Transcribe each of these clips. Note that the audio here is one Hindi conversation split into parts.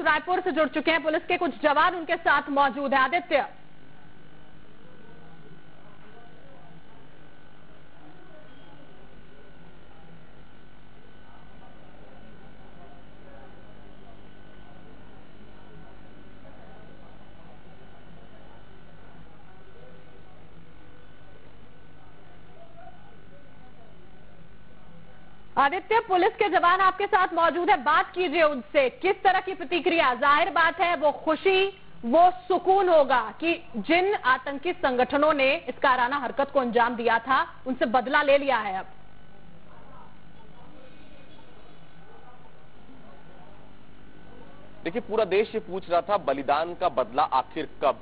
रायपुर से जुड़ चुके हैं, पुलिस के कुछ जवान उनके साथ मौजूद हैं। आदित्य, आदित्य, पुलिस के जवान आपके साथ मौजूद है, बात कीजिए उनसे। किस तरह की प्रतिक्रिया? जाहिर बात है वो खुशी, वो सुकून होगा कि जिन आतंकी संगठनों ने इस कायराना हरकत को अंजाम दिया था उनसे बदला ले लिया है। अब देखिए, पूरा देश ये पूछ रहा था बलिदान का बदला आखिर कब।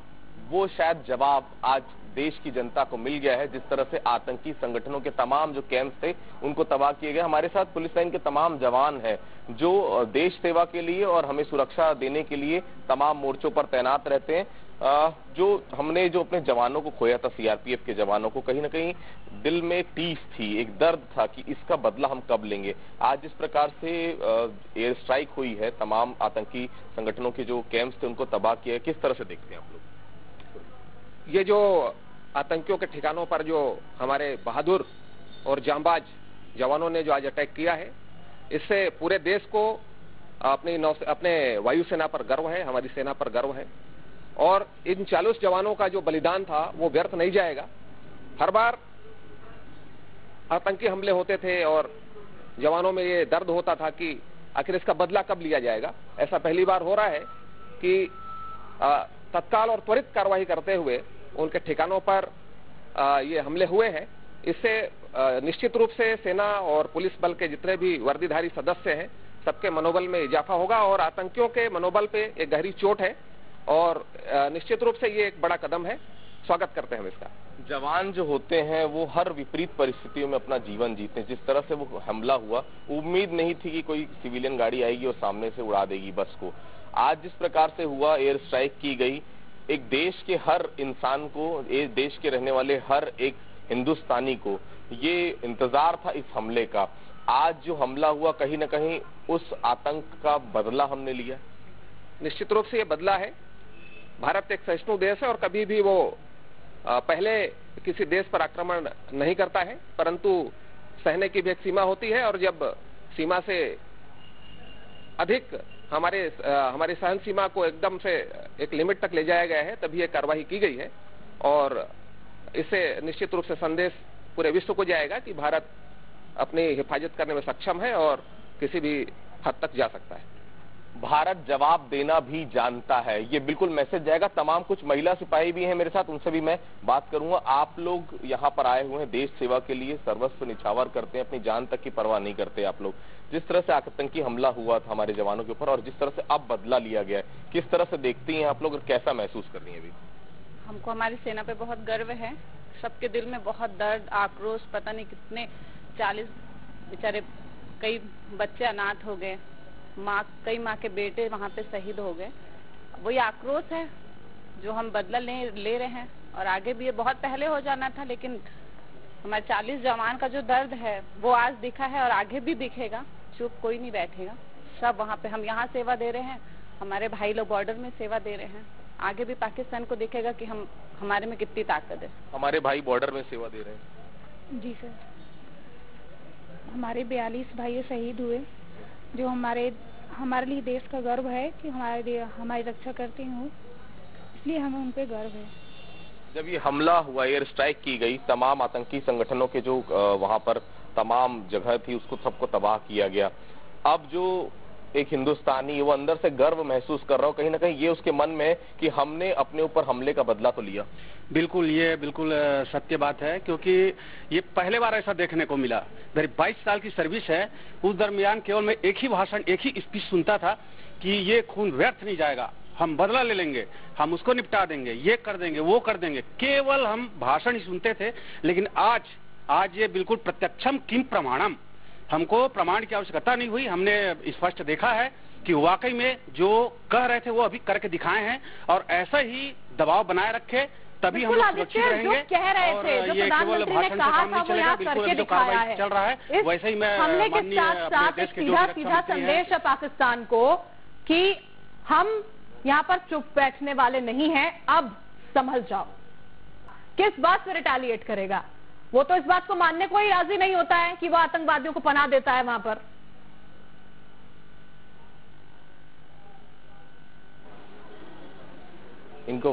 वो शायद जवाब आज देश की जनता को मिल गया है। जिस तरह से आतंकी संगठनों के तमाम जो कैंप्स थे उनको तबाह किए गए। हमारे साथ पुलिस लाइन के तमाम जवान हैं जो देश सेवा के लिए और हमें सुरक्षा देने के लिए तमाम मोर्चों पर तैनात रहते हैं। जो हमने जो अपने जवानों को खोया था, सीआरपीएफ के जवानों को, कहीं ना कहीं दिल में एक टीस थी, एक दर्द था कि इसका बदला हम कब लेंगे। आज जिस प्रकार से एयर स्ट्राइक हुई है, तमाम आतंकी संगठनों के जो कैंप्स थे उनको तबाह किया है, किस तरह से देखते हैं आप लोग? ये जो आतंकियों के ठिकानों पर जो हमारे बहादुर और जांबाज जवानों ने जो आज अटैक किया है, इससे पूरे देश को अपने वायुसेना पर गर्व है, हमारी सेना पर गर्व है। और इन 40 जवानों का जो बलिदान था वो व्यर्थ नहीं जाएगा। हर बार आतंकी हमले होते थे और जवानों में ये दर्द होता था कि आखिर इसका बदला कब लिया जाएगा। ऐसा पहली बार हो रहा है कि तत्काल और त्वरित कार्रवाई करते हुए उनके ठिकानों पर ये हमले हुए हैं। इससे निश्चित रूप से सेना और पुलिस बल के जितने भी वर्दीधारी सदस्य हैं सबके मनोबल में इजाफा होगा और आतंकियों के मनोबल पे एक गहरी चोट है और निश्चित रूप से ये एक बड़ा कदम है। स्वागत करते हैं हम इसका। जवान जो होते हैं वो हर विपरीत परिस्थितियों में अपना जीवन जीते हैं। जिस तरह से वो हमला हुआ, उम्मीद नहीं थी कि कोई सिविलियन गाड़ी आएगी और सामने से उड़ा देगी बस को। आज जिस प्रकार से हुआ, एयर स्ट्राइक की गई, एक देश के हर इंसान को, एक देश के रहने वाले हर एक हिंदुस्तानी को ये इंतजार था इस हमले का। आज जो हमला हुआ, कहीं ना कहीं उस आतंक का बदला हमने लिया। निश्चित रूप से ये बदला है। भारत एक सहिष्णु देश है और कभी भी वो पहले किसी देश पर आक्रमण नहीं करता है, परंतु सहने की भी एक सीमा होती है और जब सीमा से अधिक हमारी सहन सीमा को एकदम से एक लिमिट तक ले जाया गया है, तभी ये कार्रवाई की गई है। और इससे निश्चित रूप से संदेश पूरे विश्व को जाएगा कि भारत अपनी हिफाजत करने में सक्षम है और किसी भी हद तक जा सकता है। भारत जवाब देना भी जानता है, ये बिल्कुल मैसेज जाएगा। तमाम कुछ महिला सिपाही भी हैं मेरे साथ, उनसे भी मैं बात करूंगा। आप लोग यहाँ पर आए हुए हैं देश सेवा के लिए, सर्वस्व निछावर करते हैं, अपनी जान तक की परवाह नहीं करते आप लोग। जिस तरह से आतंकी हमला हुआ था हमारे जवानों के ऊपर और जिस तरह से अब बदला लिया गया है, किस तरह से देखती हैं आप लोग और कैसा महसूस कर रही हैं अभी? हमको हमारी सेना पे बहुत गर्व है। सबके दिल में बहुत दर्द, आक्रोश, पता नहीं कितने 40 बेचारे, कई बच्चे अनाथ हो गए, कई माँ के बेटे वहाँ पे शहीद हो गए। वही आक्रोश है जो हम बदला ले रहे हैं और आगे भी ये बहुत पहले हो जाना था, लेकिन हमारे 40 जवान का जो दर्द है वो आज दिखा है और आगे भी दिखेगा। चुप कोई नहीं बैठेगा, सब वहाँ पे। हम यहाँ सेवा दे रहे हैं, हमारे भाई लोग बॉर्डर में सेवा दे रहे हैं। आगे भी पाकिस्तान को दिखेगा कि हमारे में कितनी ताकत है। हमारे भाई बॉर्डर में सेवा दे रहे हैं। जी सर, हमारे 42 भाई शहीद हुए, जो हमारे लिए देश का गर्व है कि हमारी रक्षा करते हैं, इसलिए हमें उन पे गर्व है। जब ये हमला हुआ, एयर स्ट्राइक की गई, तमाम आतंकी संगठनों के जो वहां पर तमाम जगह थी उसको सबको तबाह किया गया। अब जो एक हिंदुस्तानी वो अंदर से गर्व महसूस कर रहा हो, कहीं ना कहीं ये उसके मन में कि हमने अपने ऊपर हमले का बदला तो लिया। बिल्कुल, ये बिल्कुल सत्य बात है, क्योंकि ये पहले बार ऐसा देखने को मिला। मेरी 22 साल की सर्विस है, उस दरमियान केवल मैं एक ही भाषण, एक ही स्पीच सुनता था कि ये खून व्यर्थ नहीं जाएगा, हम बदला ले लेंगे, हम उसको निपटा देंगे, ये कर देंगे, वो कर देंगे। केवल हम भाषण ही सुनते थे, लेकिन आज ये बिल्कुल प्रत्यक्षम किम प्रमाणम, हमको प्रमाण की आवश्यकता नहीं हुई। हमने स्पष्ट देखा है कि वाकई में जो कह रहे थे वो अभी करके दिखाए हैं और ऐसा ही दबाव बनाए रखे, तभी हम लोग सुरक्षित रहेंगे। कह रहे थे, जो प्रधानमंत्री ने कहा था वो यहाँ करके दिखाया है। चल रहा है वैसे ही मैं हमले के साथ साथ सीधा संदेश है पाकिस्तान को कि हम यहाँ पर चुप बैठने वाले नहीं हैं, अब संभल जाओ। किस बात से रिटेलिएट करेगा? वो तो इस बात को मानने को ही राजी नहीं होता है कि वो आतंकवादियों को पनाह देता है वहां पर। इनको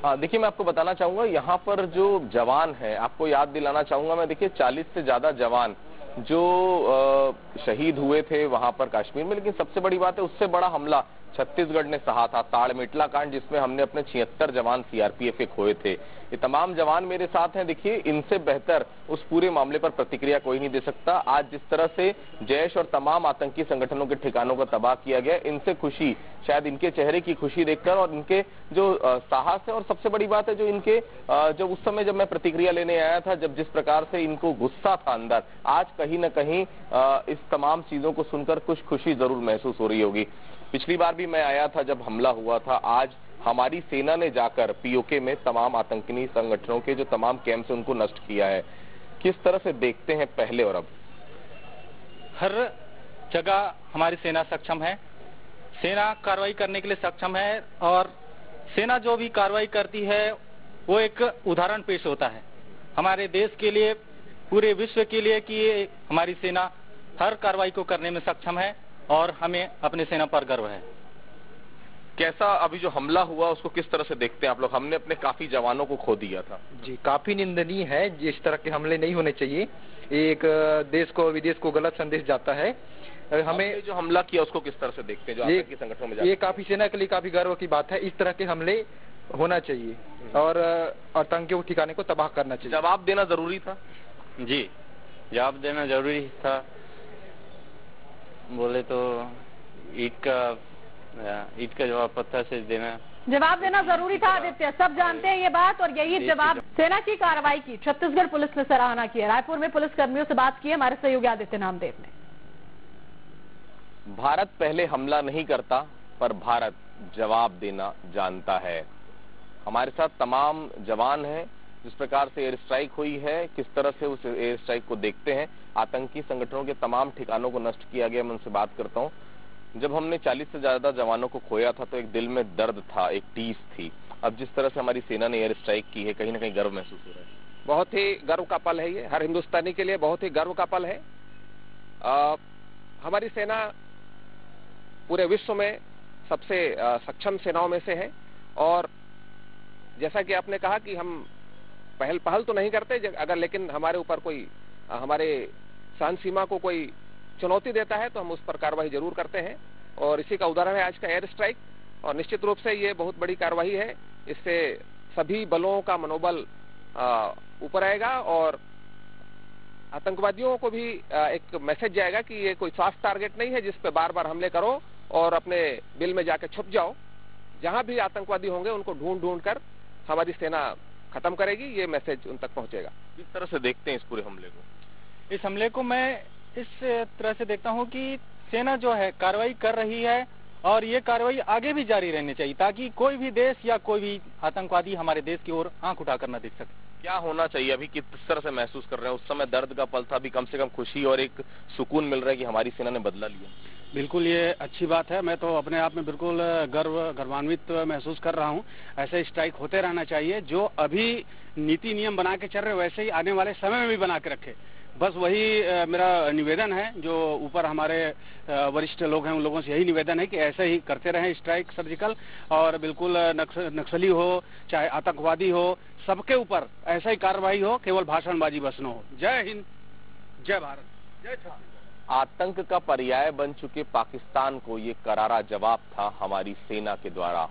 देखिए, मैं आपको बताना चाहूंगा, यहाँ पर जो जवान है, आपको याद दिलाना चाहूंगा मैं, देखिए 40 से ज्यादा जवान जो शहीद हुए थे वहां पर कश्मीर में, लेकिन सबसे बड़ी बात है उससे बड़ा हमला छत्तीसगढ़ ने सहा था, ताड़मेटला कांड, जिसमें हमने अपने 76 जवान सीआरपीएफ के खोए थे। ये तमाम जवान मेरे साथ हैं। देखिए, इनसे बेहतर उस पूरे मामले पर प्रतिक्रिया कोई नहीं दे सकता। आज जिस तरह से जैश और तमाम आतंकी संगठनों के ठिकानों को तबाह किया गया, इनसे खुशी, शायद इनके चेहरे की खुशी देखकर और इनके जो साहस है, और सबसे बड़ी बात है जो इनके जब उस समय जब मैं प्रतिक्रिया लेने आया था, जब जिस प्रकार से इनको गुस्सा था अंदर, आज कहीं न कहीं इस तमाम चीजों को सुनकर कुछ खुशी जरूर महसूस हो रही होगी। पिछली बार भी मैं आया था जब हमला हुआ था, आज हमारी सेना ने जाकर पीओके में तमाम आतंकी संगठनों के जो तमाम कैंप से उनको नष्ट किया है। किस तरह से देखते हैं पहले और अब? हर जगह हमारी सेना सक्षम है, सेना कार्रवाई करने के लिए सक्षम है, और सेना जो भी कार्रवाई करती है वो एक उदाहरण पेश होता है हमारे देश के लिए, पूरे विश्व के लिए, कि हमारी सेना हर कार्रवाई को करने में सक्षम है और हमें अपने सेना पर गर्व है। कैसा अभी जो हमला हुआ उसको किस तरह से देखते हैं आप लोग? हमने अपने काफी जवानों को खो दिया था। जी, काफी निंदनीय है, जिस तरह के हमले नहीं होने चाहिए। एक देश को, विदेश को गलत संदेश जाता है। हमें जो हमला किया उसको किस तरह से देखते हैं जो आतंकी संगठनों में? ये काफी सेना के लिए काफी गर्व की बात है। इस तरह के हमले होना चाहिए और आतंकियों के ठिकाने को तबाह करना चाहिए। जवाब देना जरूरी था। जी, जवाब देना जरूरी था। बोले तो ईट का जवाब पत्थर से देना, जवाब देना जरूरी था आदित्य, सब जानते हैं ये बात, और यही जवाब सेना की कार्रवाई की छत्तीसगढ़ पुलिस ने सराहना की है। रायपुर में पुलिस कर्मियों से बात की है हमारे सहयोगी आदित्य नामदेव ने। भारत पहले हमला नहीं करता, पर भारत जवाब देना जानता है। हमारे साथ तमाम जवान हैं। जिस प्रकार से एयर स्ट्राइक हुई है, किस तरह से उस एयर स्ट्राइक को देखते हैं, आतंकी संगठनों के तमाम ठिकानों को नष्ट किया गया। मैं उनसे बात करता हूं। जब हमने 40 से ज्यादा जवानों को खोया था तो एक दिल में दर्द था, एक टीस थी। अब जिस तरह से हमारी सेना ने एयर स्ट्राइक की है, कहीं ना कहीं गर्व महसूस हो रहा है। बहुत ही गर्व का पल है ये, हर हिंदुस्तानी के लिए बहुत ही गर्व का पल है। हमारी सेना पूरे विश्व में सबसे सक्षम सेनाओं में से है, और जैसा कि आपने कहा कि हम पहल तो नहीं करते अगर, लेकिन हमारे ऊपर कोई, हमारे शांति सीमा को कोई चुनौती देता है तो हम उस पर कार्रवाई जरूर करते हैं, और इसी का उदाहरण है आज का एयर स्ट्राइक। और निश्चित रूप से ये बहुत बड़ी कार्रवाई है, इससे सभी बलों का मनोबल ऊपर आएगा और आतंकवादियों को भी एक मैसेज जाएगा कि ये कोई सॉफ्ट टारगेट नहीं है जिस पे बार बार हमले करो और अपने बिल में जाके छुप जाओ। जहां भी आतंकवादी होंगे उनको ढूंढ कर हमारी सेना खत्म करेगी, ये मैसेज उन तक पहुंचेगा। किस तरह से देखते हैं इस पूरे हमले को? इस हमले को मैं इस तरह से देखता हूं कि सेना जो है कार्रवाई कर रही है, और ये कार्रवाई आगे भी जारी रहनी चाहिए, ताकि कोई भी देश या कोई भी आतंकवादी हमारे देश की ओर आंख उठाकर न देख सके। क्या होना चाहिए? अभी किस तरह से महसूस कर रहे हैं? उस समय दर्द का पल था, अभी कम से कम खुशी और एक सुकून मिल रहा है कि हमारी सेना ने बदला लिया। बिल्कुल, ये अच्छी बात है। मैं तो अपने आप में बिल्कुल गर्वान्वित महसूस कर रहा हूँ। ऐसे स्ट्राइक होते रहना चाहिए। जो अभी नीति नियम बना के चल रहे वैसे ही आने वाले समय में भी बना के रखे। बस वही मेरा निवेदन है, जो ऊपर हमारे वरिष्ठ लोग हैं उन लोगों से यही निवेदन है कि ऐसे ही करते रहें स्ट्राइक सर्जिकल, और बिल्कुल नक्सली हो चाहे आतंकवादी हो, सबके ऊपर ऐसा ही कार्रवाई हो, केवल भाषणबाजी बस न हो। जय हिंद, जय भारत, जय छत्तीसगढ़। आतंक का पर्याय बन चुके पाकिस्तान को ये करारा जवाब था हमारी सेना के द्वारा।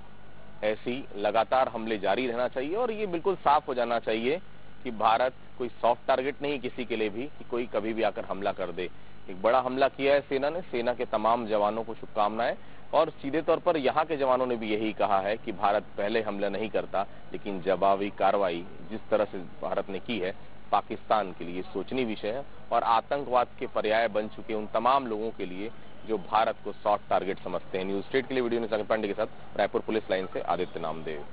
ऐसी लगातार हमले जारी रहना चाहिए, और ये बिल्कुल साफ हो जाना चाहिए कि भारत कोई सॉफ्ट टारगेट नहीं किसी के लिए भी कि कोई कभी भी आकर हमला कर दे। एक बड़ा हमला किया है सेना ने, सेना के तमाम जवानों को शुभकामनाएं, और सीधे तौर पर यहाँ के जवानों ने भी यही कहा है कि भारत पहले हमला नहीं करता, लेकिन जवाबी कार्रवाई जिस तरह से भारत ने की है पाकिस्तान के लिए सोचनीय विषय है, और आतंकवाद के पर्याय बन चुके उन तमाम लोगों के लिए जो भारत को सॉफ्ट टारगेट समझते हैं। न्यूज स्टेट के लिए वीडियो निशान पांडे के साथ रायपुर पुलिस लाइन से आदित्य नामदेव।